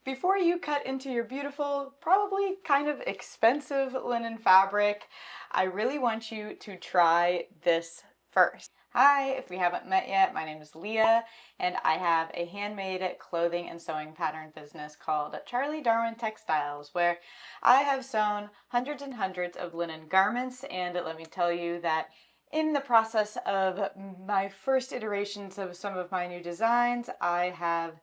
Before you cut into your beautiful, probably kind of expensive linen fabric, I really want you to try this first. Hi, if we haven't met yet, my name is Leah, and I have a handmade clothing and sewing pattern business called Darwin Textiles, where I have sewn hundreds and hundreds of linen garments, and let me tell you that in the process of my first iterations of some of my new designs, I have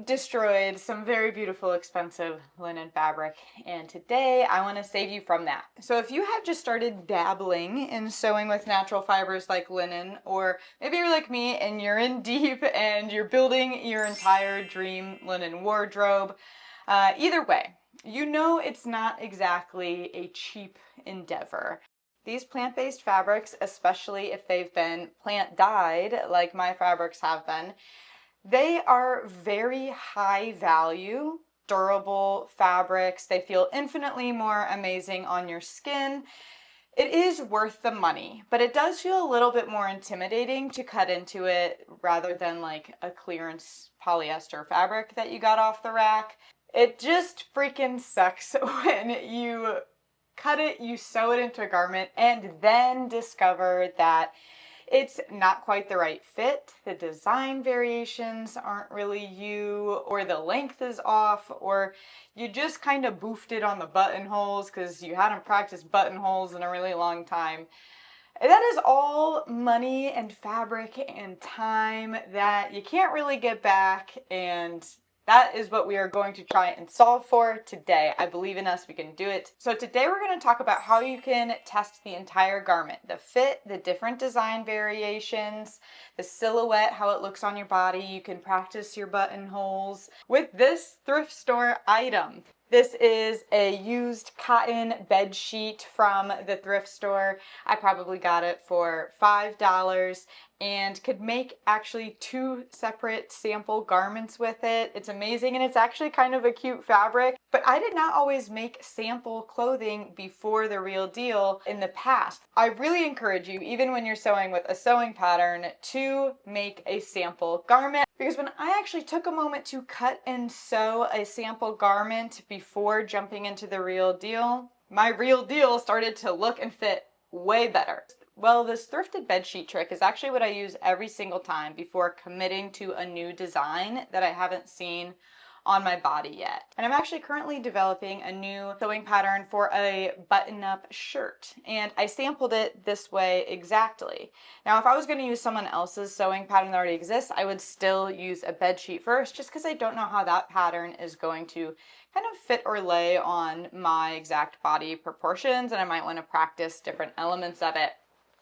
destroyed some very beautiful, expensive linen fabric, and today I want to save you from that. So if you have just started dabbling in sewing with natural fibers like linen, or maybe you're like me and you're in deep and you're building your entire dream linen wardrobe, either way, you know it's not exactly a cheap endeavor. These plant-based fabrics, especially if they've been plant-dyed like my fabrics have been, they are very high value, durable fabrics. They feel infinitely more amazing on your skin. It is worth the money, but it does feel a little bit more intimidating to cut into it rather than like a clearance polyester fabric that you got off the rack. It just freaking sucks when you cut it, you sew it into a garment, and then discover that it's not quite the right fit, the design variations aren't really you, or the length is off, or you just kind of boofed it on the buttonholes because you hadn't practiced buttonholes in a really long time. And that is all money and fabric and time that you can't really get back, and that is what we are going to try and solve for today. I believe in us, we can do it. So today we're going to talk about how you can test the entire garment, the fit, the different design variations, the silhouette, how it looks on your body. You can practice your buttonholes with this thrift store item. This is a used cotton bed sheet from the thrift store. I probably got it for $5 and could make actually 2 separate sample garments with it. It's amazing, and it's actually kind of a cute fabric. But I did not always make sample clothing before the real deal in the past. I really encourage you, even when you're sewing with a sewing pattern, to make a sample garment. Because when I actually took a moment to cut and sew a sample garment before jumping into the real deal, my real deal started to look and fit way better. Well, this thrifted bedsheet trick is actually what I use every single time before committing to a new design that I haven't seen on my body yet. And I'm actually currently developing a new sewing pattern for a button-up shirt, and I sampled it this way exactly. Now, if I was going to use someone else's sewing pattern that already exists, I would still use a bedsheet first, just because I don't know how that pattern is going to kind of fit or lay on my exact body proportions, and I might want to practice different elements of it.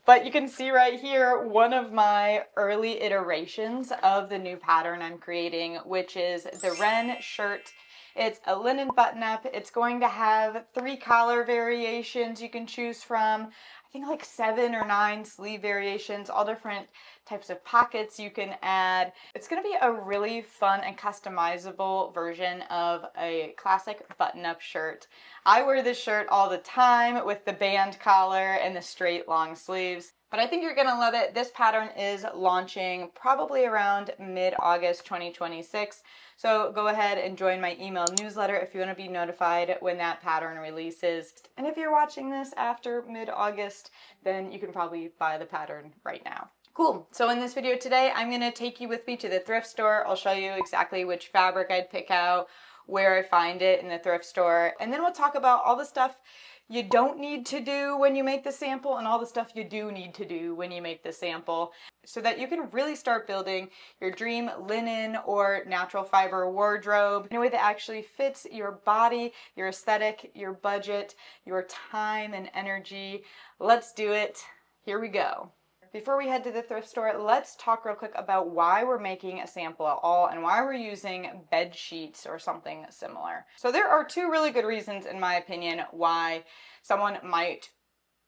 But you can see right here one of my early iterations of the new pattern I'm creating, which is the Wren shirt. It's a linen button-up. It's going to have 3 collar variations you can choose from. I think like 7 or 9 sleeve variations, all different types of pockets you can add. It's going to be a really fun and customizable version of a classic button-up shirt. I wear this shirt all the time with the band collar and the straight long sleeves. But I think you're going to love it. This pattern is launching probably around mid-August 2026. So go ahead and join my email newsletter if you want to be notified when that pattern releases. And if you're watching this after mid-August, then you can probably buy the pattern right now. Cool. So in this video today, I'm going to take you with me to the thrift store. I'll show you exactly which fabric I'd pick out, where I find it in the thrift store, and then we'll talk about all the stuff you don't need to do when you make the sample and all the stuff you do need to do when you make the sample, so that you can really start building your dream linen or natural fiber wardrobe in a way that actually fits your body, your aesthetic, your budget, your time and energy. Let's do it. Here we go. Before we head to the thrift store, let's talk real quick about why we're making a sample at all and why we're using bed sheets or something similar. So there are 2 really good reasons, in my opinion, why someone might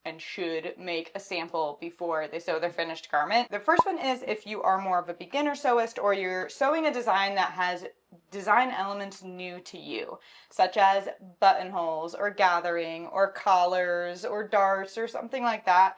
and should make a sample before they sew their finished garment. The first one is if you are more of a beginner sewist, or you're sewing a design that has design elements new to you, such as buttonholes or gathering or collars or darts or something like that.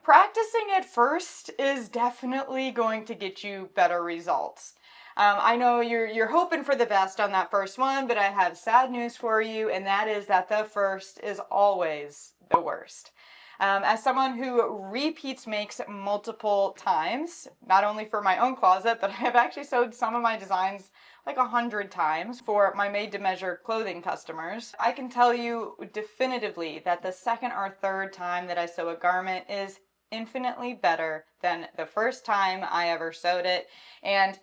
Practicing it first is definitely going to get you better results. I know you're hoping for the best on that first one, but I have sad news for you, and that is that the first is always the worst. As someone who repeats makes multiple times, not only for my own closet, but I have actually sewed some of my designs like 100 times for my made-to-measure clothing customers, I can tell you definitively that the second or third time that I sew a garment is infinitely better than the first time I ever sewed it. And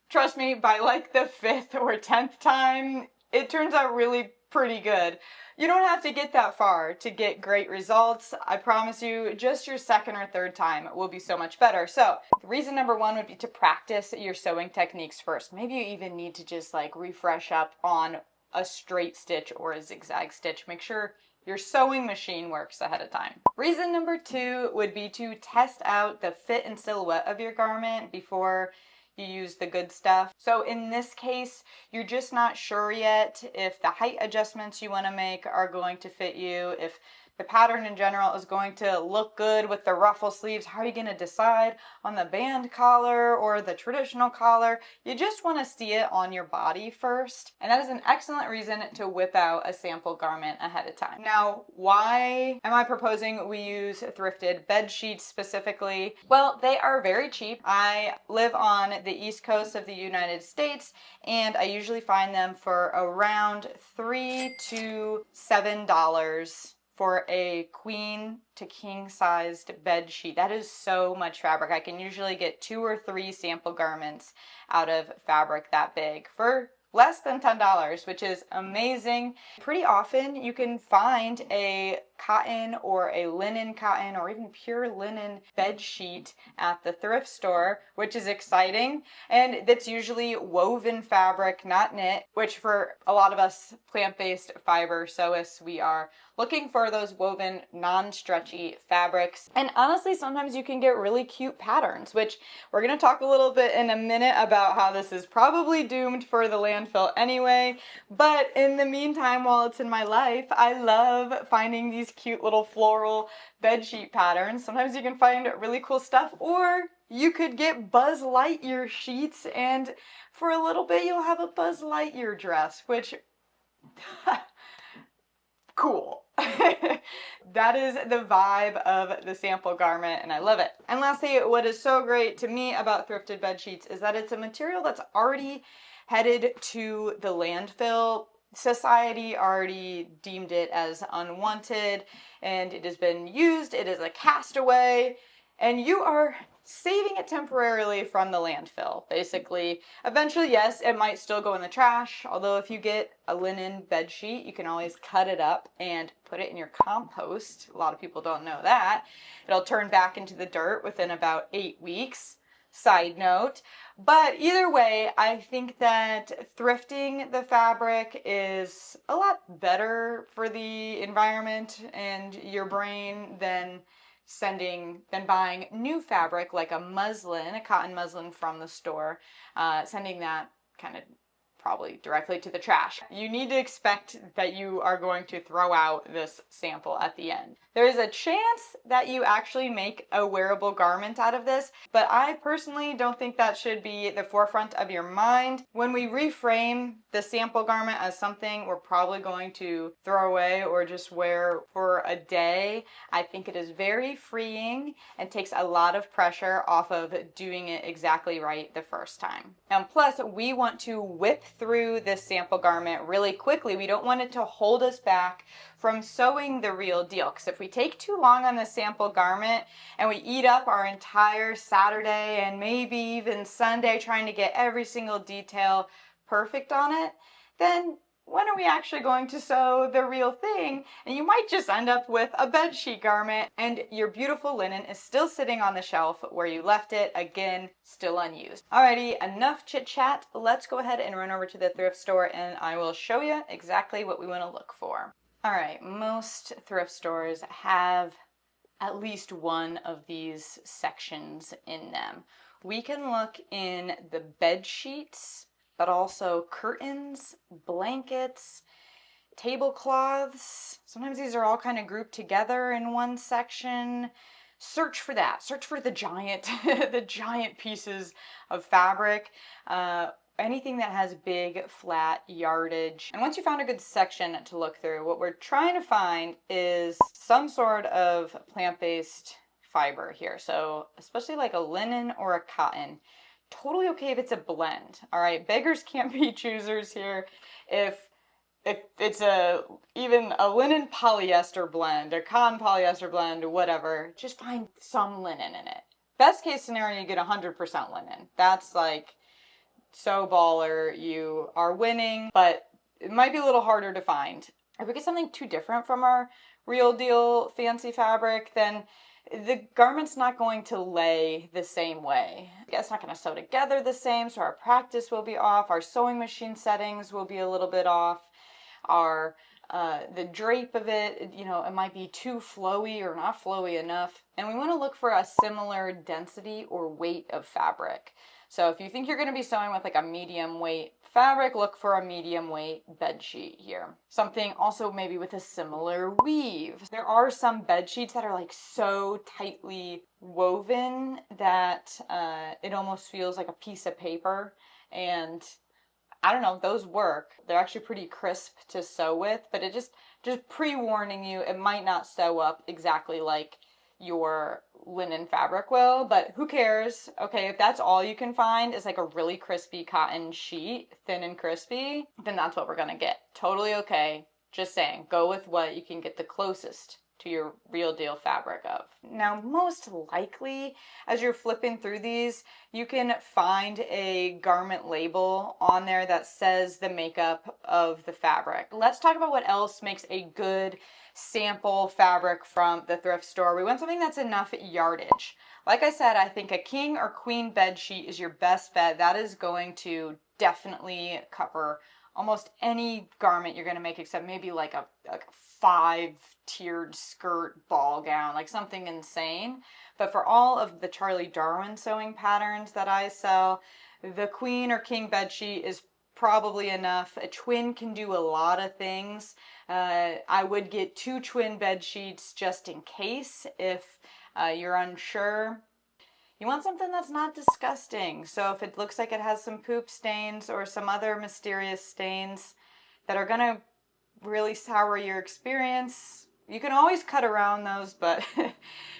trust me, by like the 5th or 10th time, it turns out really pretty good. You don't have to get that far to get great results. I promise you, just your second or third time will be so much better. So, reason number one would be to practice your sewing techniques first. Maybe you even need to just like refresh up on a straight stitch or a zigzag stitch. Make sure your sewing machine works ahead of time. Reason number two would be to test out the fit and silhouette of your garment before you use the good stuff. So in this case, you're just not sure yet if the height adjustments you want to make are going to fit you, if the pattern in general is going to look good with the ruffle sleeves. How are you going to decide on the band collar or the traditional collar? You just want to see it on your body first. And that is an excellent reason to whip out a sample garment ahead of time. Now, why am I proposing we use thrifted bed sheets specifically? Well, they are very cheap. I live on the East Coast of the United States, and I usually find them for around $3 to $7 for a queen to king sized bed sheet. That is so much fabric. I can usually get 2 or 3 sample garments out of fabric that big for less than $10, which is amazing. Pretty often you can find a cotton or a linen cotton or even pure linen bed sheet at the thrift store, which is exciting. And that's usually woven fabric, not knit, which for a lot of us plant-based fiber sewists, we are looking for those woven, non-stretchy fabrics. And honestly, sometimes you can get really cute patterns, which we're going to talk a little bit in a minute about how this is probably doomed for the landfill anyway. But in the meantime, while it's in my life, I love finding these cute little floral bedsheet patterns. Sometimes you can find really cool stuff, or you could get Buzz Lightyear sheets, and for a little bit you'll have a Buzz Lightyear dress, which cool. That is the vibe of the sample garment, and I love it. And lastly, what is so great to me about thrifted bed sheets is that it's a material that's already headed to the landfill. Society already deemed it as unwanted, and it has been used. It is a castaway, and you are saving it temporarily from the landfill. Basically, eventually, yes, it might still go in the trash, although if you get a linen bed sheet, you can always cut it up and put it in your compost. A lot of people don't know that. It'll turn back into the dirt within about 8 weeks. Side note. But either way, I think that thrifting the fabric is a lot better for the environment and your brain than buying new fabric like a muslin, a cotton muslin from the store, sending that kind of probably directly to the trash. You need to expect that you are going to throw out this sample at the end. There is a chance that you actually make a wearable garment out of this, but I personally don't think that should be the forefront of your mind. When we reframe the sample garment as something we're probably going to throw away or just wear for a day, I think it is very freeing and takes a lot of pressure off of doing it exactly right the first time. And plus, we want to whip through this sample garment really quickly. We don't want it to hold us back from sewing the real deal, because if we take too long on the sample garment and we eat up our entire Saturday and maybe even Sunday trying to get every single detail perfect on it, then when are we actually going to sew the real thing? And you might just end up with a bedsheet garment and your beautiful linen is still sitting on the shelf where you left it, again, still unused. Alrighty, enough chit chat. Let's go ahead and run over to the thrift store and I will show you exactly what we want to look for. Alright, most thrift stores have at least one of these sections in them. We can look in the bed sheets, but also curtains, blankets, tablecloths. Sometimes these are all kind of grouped together in one section. search for that. Search for the giant, the giant pieces of fabric. Anything that has big flat yardage. And once you found a good section to look through, what we're trying to find is some sort of plant-based fiber here. So especially like a linen or a cotton. Totally okay if it's a blend. All right, beggars can't be choosers here. If it's even a linen polyester blend, a cotton polyester blend, whatever, just find some linen in it. Best case scenario, you get 100% linen. That's like so baller, you are winning, but it might be a little harder to find. If we get something too different from our real deal fancy fabric, then the garment's not going to lay the same way. It's not going to sew together the same, so our practice will be off, our sewing machine settings will be a little bit off, our the drape of it, you know, it might be too flowy or not flowy enough. And we want to look for a similar density or weight of fabric. So if you think you're going to be sewing with like a medium weight fabric, look for a medium weight bed sheet here. Something also maybe with a similar weave. There are some bed sheets that are like so tightly woven that it almost feels like a piece of paper, and I don't know, those work. They're actually pretty crisp to sew with, but it just pre-warning you, it might not sew up exactly like your linen fabric will, but who cares? Okay, if that's all you can find is like a really crispy cotton sheet, thin and crispy, then that's what we're gonna get. Totally okay. Just saying, go with what you can get the closest to your real deal fabric of. Now, most likely, as you're flipping through these, you can find a garment label on there that says the makeup of the fabric. Let's talk about what else makes a good sample fabric from the thrift store. We want something that's enough yardage. Like I said, I think a king or queen bed sheet is your best bet. That is going to definitely cover almost any garment you're going to make, except maybe like a 5-tiered skirt ball gown, like something insane. But for all of the Charlie Darwin sewing patterns that I sell, the queen or king bed sheet is probably enough. A twin can do a lot of things. I would get 2 twin bed sheets just in case if you're unsure. You want something that's not disgusting. So if it looks like it has some poop stains or some other mysterious stains that are gonna really sour your experience, you can always cut around those, but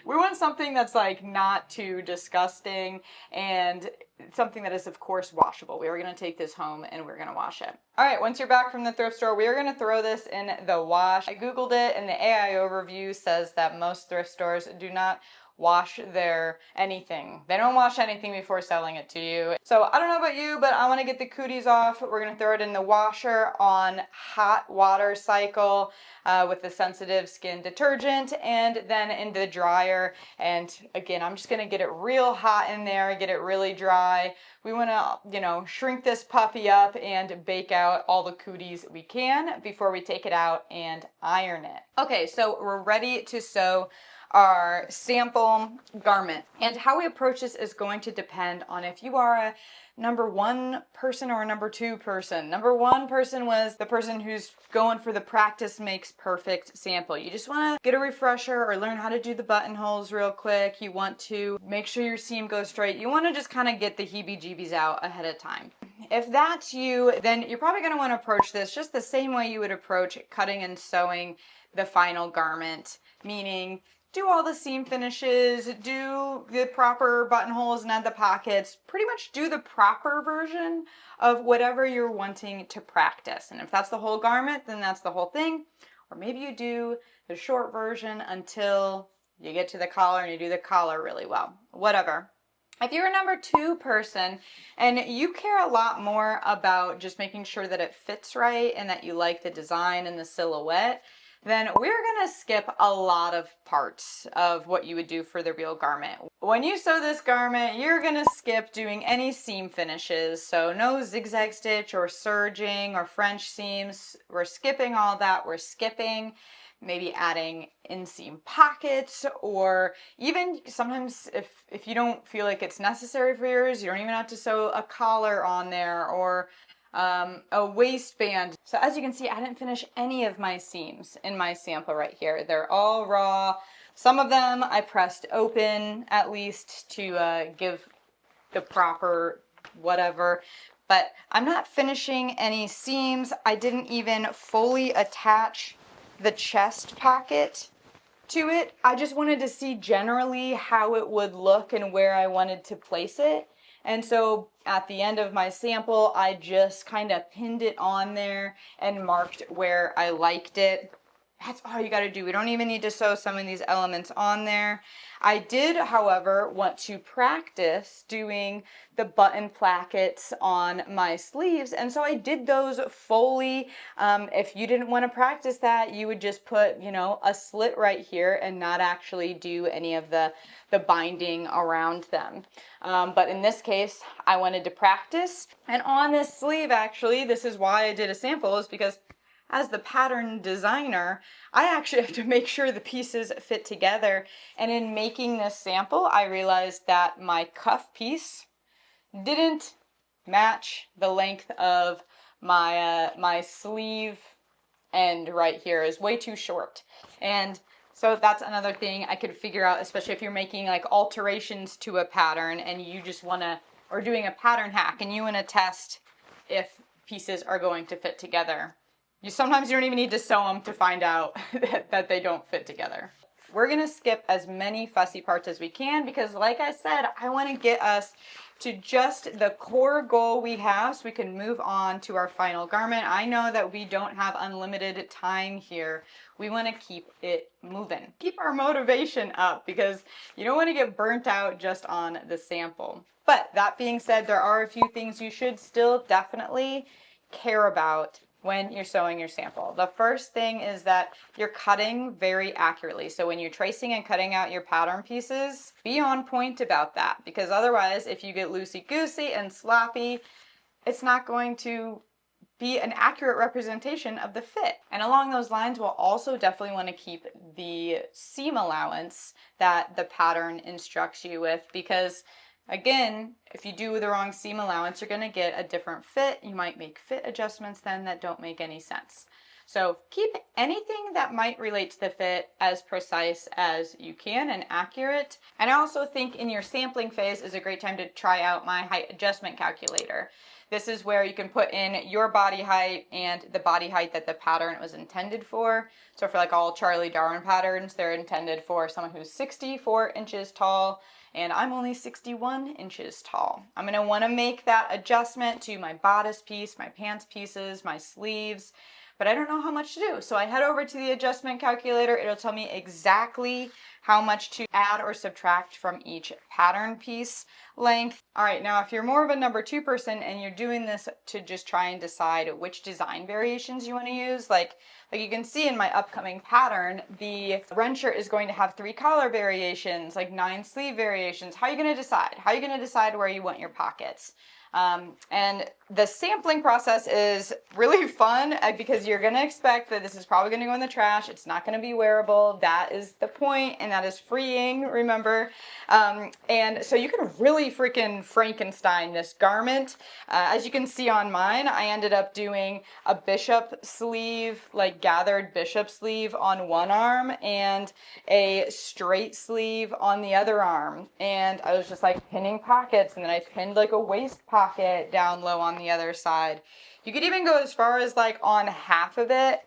we want something that's like not too disgusting and something that is of course washable. We are going to take this home and we're going to wash it. All right, once you're back from the thrift store, we are going to throw this in the wash. I googled it and the AIO review says that most thrift stores do not wash their anything. They don't wash anything before selling it to you. So I don't know about you, but I want to get the cooties off. We're going to throw it in the washer on hot water cycle with the sensitive skin detergent, and then in the dryer. And again, I'm just going to get it real hot in there, get it really dry. We want to, you know, shrink this puppy up and bake out all the cooties we can before we take it out and iron it. Okay, so we're ready to sew our sample garment. And how we approach this is going to depend on if you are a number 1 person or a number 2 person. Number 1 person was the person who's going for the practice makes perfect sample. You just want to get a refresher or learn how to do the buttonholes real quick. You want to make sure your seam goes straight. You want to just kind of get the heebie-jeebies out ahead of time. If that's you, then you're probably going to want to approach this just the same way you would approach cutting and sewing the final garment, meaning do all the seam finishes, do the proper buttonholes and add the pockets, pretty much do the proper version of whatever you're wanting to practice. And if that's the whole garment, then that's the whole thing. Or maybe you do the short version until you get to the collar and you do the collar really well. Whatever. If you're a number 2 person and you care a lot more about just making sure that it fits right and that you like the design and the silhouette, then we're gonna skip a lot of parts of what you would do for the real garment. When you sew this garment, you're gonna skip doing any seam finishes. So no zigzag stitch or serging or French seams. We're skipping all that. We're skipping maybe adding inseam pockets, or even sometimes if you don't feel like it's necessary for yours, you don't even have to sew a collar on there or a waistband. So as you can see, I didn't finish any of my seams in my sample right here. They're all raw, Some of them I pressed open at least to give the proper whatever, but I'm not finishing any seams. I didn't even fully attach the chest pocket to it. I just wanted to see generally how it would look and where I wanted to place it. And so at the end of my sample, I just kind of pinned it on there and marked where I liked it. That's all you got to do. We don't even need to sew some of these elements on there. I did, however, want to practice doing the button plackets on my sleeves, and so I did those fully. If you didn't want to practice that, you would just put, you know, a slit right here and not actually do any of the binding around them. But in this case, I wanted to practice. And on this sleeve, actually, this is why I did a sample, is because as the pattern designer, I actually have to make sure the pieces fit together. And in making this sample, I realized that my cuff piece didn't match the length of my sleeve end right here. Is way too short. And so that's another thing I could figure out, especially if you're making like alterations to a pattern and you just want to, or doing a pattern hack and you want to test if pieces are going to fit together. Sometimes you don't even need to sew them to find out that they don't fit together. We're gonna skip as many fussy parts as we can because, like I said, I wanna get us to just the core goal we have so we can move on to our final garment. I know that we don't have unlimited time here. We wanna keep it moving. Keep our motivation up because you don't wanna get burnt out just on the sample. But that being said, there are a few things you should still definitely care about when you're sewing your sample. The first thing is that you're cutting very accurately. So when you're tracing and cutting out your pattern pieces, be on point about that, because otherwise if you get loosey-goosey and sloppy, it's not going to be an accurate representation of the fit. And along those lines, we'll also definitely want to keep the seam allowance that the pattern instructs you with, because again, if you do the wrong seam allowance, you're going to get a different fit. You might make fit adjustments then that don't make any sense. So keep anything that might relate to the fit as precise as you can and accurate. And I also think in your sampling phase is a great time to try out my height adjustment calculator. This is where you can put in your body height and the body height that the pattern was intended for. So for like all Charlie Darwin patterns, they're intended for someone who's 64 inches tall, and I'm only 61 inches tall. I'm gonna wanna make that adjustment to my bodice piece, my pants pieces, my sleeves, but I don't know how much to do. So I head over to the adjustment calculator. It'll tell me exactly how much to add or subtract from each pattern piece length. All right, now if you're more of a number 2 person and you're doing this to just try and decide which design variations you want to use, like you can see in my upcoming pattern, the wrencher is going to have 3 collar variations, like 9 sleeve variations. How are you going to decide? How are you going to decide where you want your pockets? And the sampling process is really fun because you're going to expect that this is probably going to go in the trash. It's not going to be wearable. That is the point, and that is freeing, remember. And so you can really freaking Frankenstein this garment. As you can see on mine, I ended up doing a bishop sleeve, like gathered bishop sleeve on one arm and a straight sleeve on the other arm. And I was just like pinning pockets, and then I pinned like a waist pocket down low on the other side. You could even go as far as like on half of it.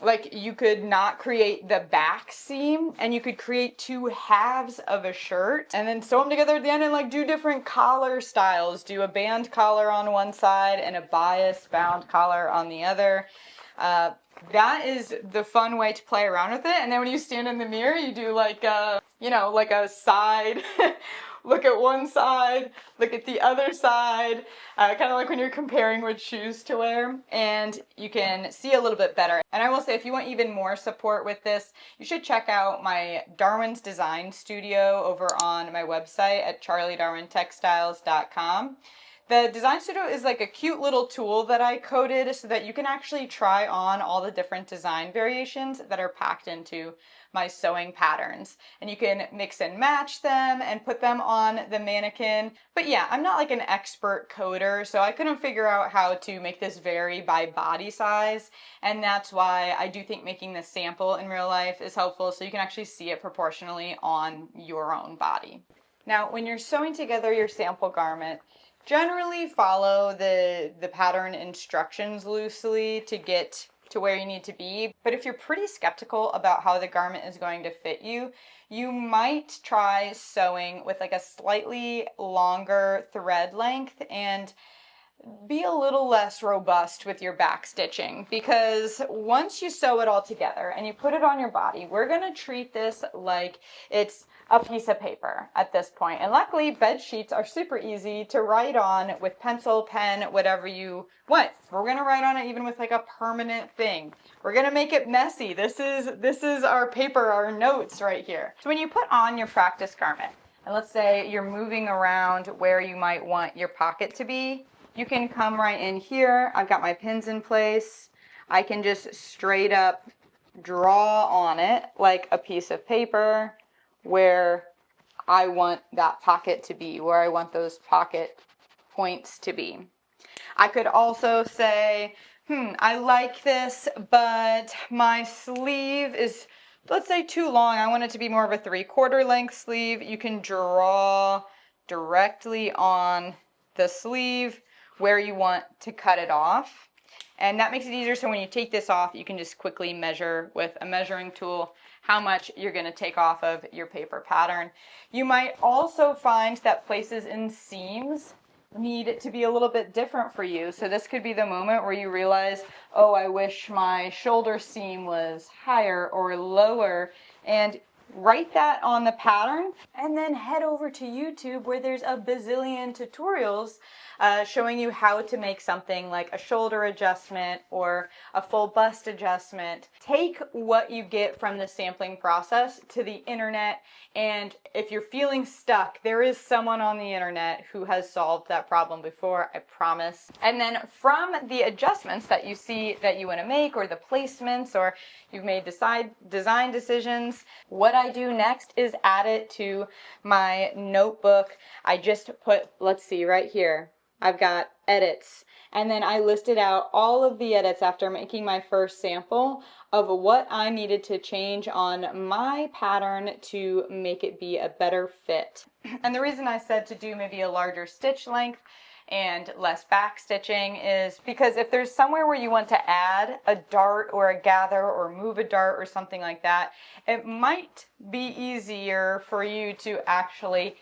Like you could not create the back seam and you could create 2 halves of a shirt and then sew them together at the end and like do different collar styles. Do a band collar on one side and a bias bound collar on the other. That is the fun way to play around with it. And then when you stand in the mirror, you do like a, you know, like a side look at one side, look at the other side, kind of like when you're comparing which shoes to wear, and you can see a little bit better. And I will say, if you want even more support with this, you should check out my Darwin's Design Studio over on my website at charliedarwintextiles.com. The Design Studio is like a cute little tool that I coded so that you can actually try on all the different design variations that are packed into my sewing patterns. And you can mix and match them and put them on the mannequin. But yeah, I'm not like an expert coder, so I couldn't figure out how to make this vary by body size. And that's why I do think making the sample in real life is helpful, so you can actually see it proportionally on your own body. Now, when you're sewing together your sample garment, generally follow the pattern instructions loosely to get to where you need to be. But if you're pretty skeptical about how the garment is going to fit you, you might try sewing with like a slightly longer thread length and be a little less robust with your back stitching, because once you sew it all together and you put it on your body, we're going to treat this like it's a piece of paper at this point. And luckily, bed sheets are super easy to write on with pencil, pen, whatever you want. We're going to write on it even with like a permanent thing. We're going to make it messy. This is our paper, our notes right here. So when you put on your practice garment, and let's say you're moving around where you might want your pocket to be, you can come right in here. I've got my pins in place. I can just straight up draw on it like a piece of paper where I want that pocket to be, where I want those pocket points to be. I could also say, I like this, but my sleeve is, let's say, too long. I want it to be more of a 3/4 length sleeve. You can draw directly on the sleeve where you want to cut it off. And that makes it easier, so when you take this off, you can just quickly measure with a measuring tool how much you're going to take off of your paper pattern. You might also find that places in seams need it to be a little bit different for you. So this could be the moment where you realize, oh, I wish my shoulder seam was higher or lower, and write that on the pattern, and then head over to YouTube where there's a bazillion tutorials showing you how to make something like a shoulder adjustment or a full bust adjustment. Take what you get from the sampling process to the internet, and if you're feeling stuck, there is someone on the internet who has solved that problem before, I promise. And then from the adjustments that you see that you want to make, or the placements, or you've made design decisions, what I do next is add it to my notebook. I just put, let's see, right here, I've got edits, and then I listed out all of the edits after making my first sample of what I needed to change on my pattern to make it be a better fit. And the reason I said to do maybe a larger stitch length and less back stitching is because if there's somewhere where you want to add a dart or a gather or move a dart or something like that, it might be easier for you to actually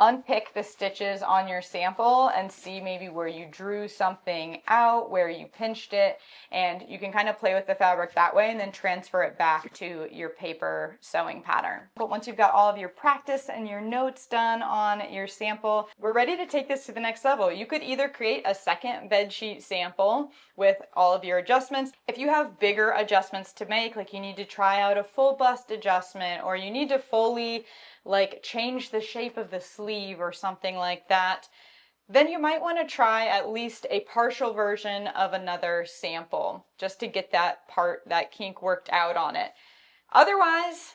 unpick the stitches on your sample and see maybe where you drew something out, where you pinched it, and you can kind of play with the fabric that way and then transfer it back to your paper sewing pattern. But once you've got all of your practice and your notes done on your sample, we're ready to take this to the next level. You could either create a second bedsheet sample with all of your adjustments. If you have bigger adjustments to make, like you need to try out a full bust adjustment, or you need to fully change the shape of the sleeve or something like that, then you might want to try at least a partial version of another sample just to get that part, that kink worked out on it. Otherwise,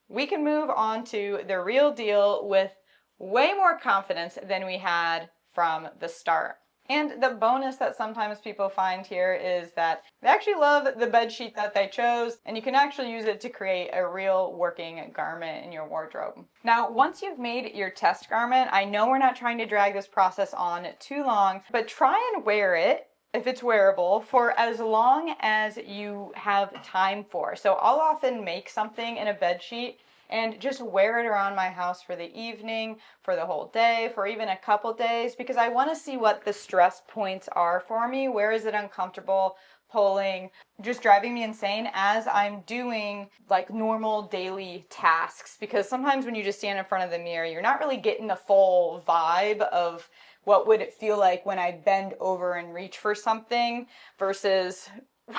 we can move on to the real deal with way more confidence than we had from the start. And the bonus that sometimes people find here is that they actually love the bed sheet that they chose, and you can actually use it to create a real working garment in your wardrobe. Now, once you've made your test garment, I know we're not trying to drag this process on too long, but try and wear it, if it's wearable, for as long as you have time for. So I'll often make something in a bed sheet and just wear it around my house for the evening, for the whole day, for even a couple days, because I want to see what the stress points are for me. Where is it uncomfortable, pulling, just driving me insane as I'm doing like normal daily tasks? Because sometimes when you just stand in front of the mirror, you're not really getting the full vibe of what would it feel like when I bend over and reach for something versus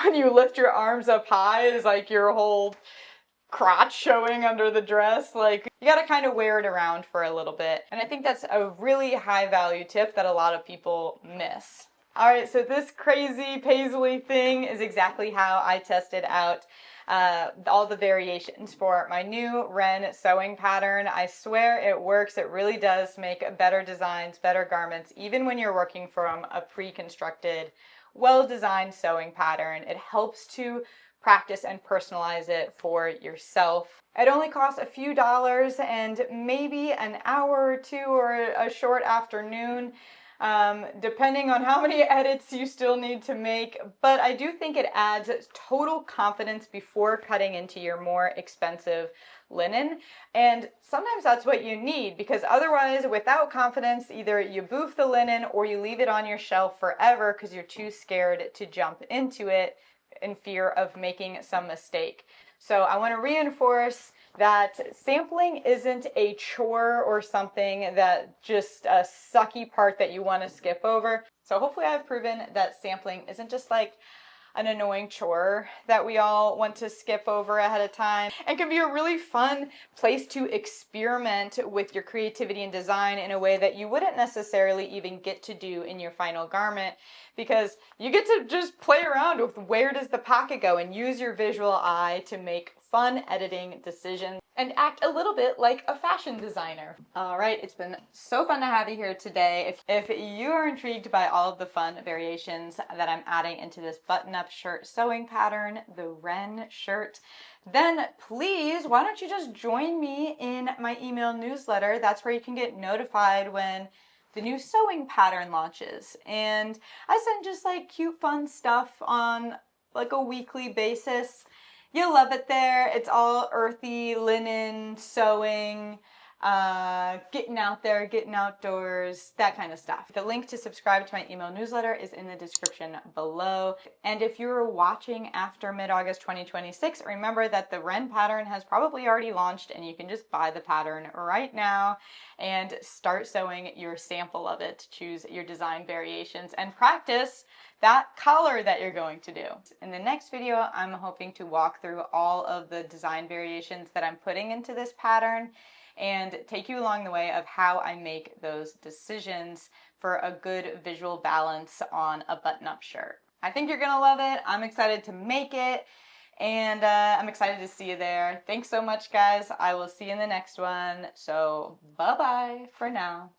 when you lift your arms up high is like your whole crotch showing under the dress. Like, you gotta kind of wear it around for a little bit. And I think that's a really high value tip that a lot of people miss. All right, so this crazy paisley thing is exactly how I tested out all the variations for my new Wren sewing pattern. I swear it works. It really does make better designs, better garments, even when you're working from a pre-constructed, well-designed sewing pattern. It helps to practice and personalize it for yourself. It only costs a few dollars and maybe an hour or two or a short afternoon, depending on how many edits you still need to make. But I do think it adds total confidence before cutting into your more expensive linen. And sometimes that's what you need, because otherwise, without confidence, either you boof the linen or you leave it on your shelf forever because you're too scared to jump into it in fear of making some mistake. So I want to reinforce that sampling isn't a chore or something that just a sucky part that you want to skip over. So hopefully I've proven that sampling isn't just like an annoying chore that we all want to skip over ahead of time, and can be a really fun place to experiment with your creativity and design in a way that you wouldn't necessarily even get to do in your final garment, because you get to just play around with where does the pocket go and use your visual eye to make fun editing decisions and act a little bit like a fashion designer. All right, it's been so fun to have you here today. If you are intrigued by all of the fun variations that I'm adding into this button-up shirt sewing pattern, the Wren shirt, then please, why don't you just join me in my email newsletter? That's where you can get notified when the new sewing pattern launches. And I send just like cute, fun stuff on like a weekly basis. You'll love it there. It's all earthy, linen, sewing, getting out there, getting outdoors, that kind of stuff. The link to subscribe to my email newsletter is in the description below. And if you're watching after mid-August 2026, remember that the Wren pattern has probably already launched and you can just buy the pattern right now and start sewing your sample of it. Choose your design variations and practice that color that you're going to do. In the next video, I'm hoping to walk through all of the design variations that I'm putting into this pattern and take you along the way of how I make those decisions for a good visual balance on a button-up shirt. I think you're gonna love it. I'm excited to make it, and I'm excited to see you there. Thanks so much, guys. I will see you in the next one. So bye-bye for now.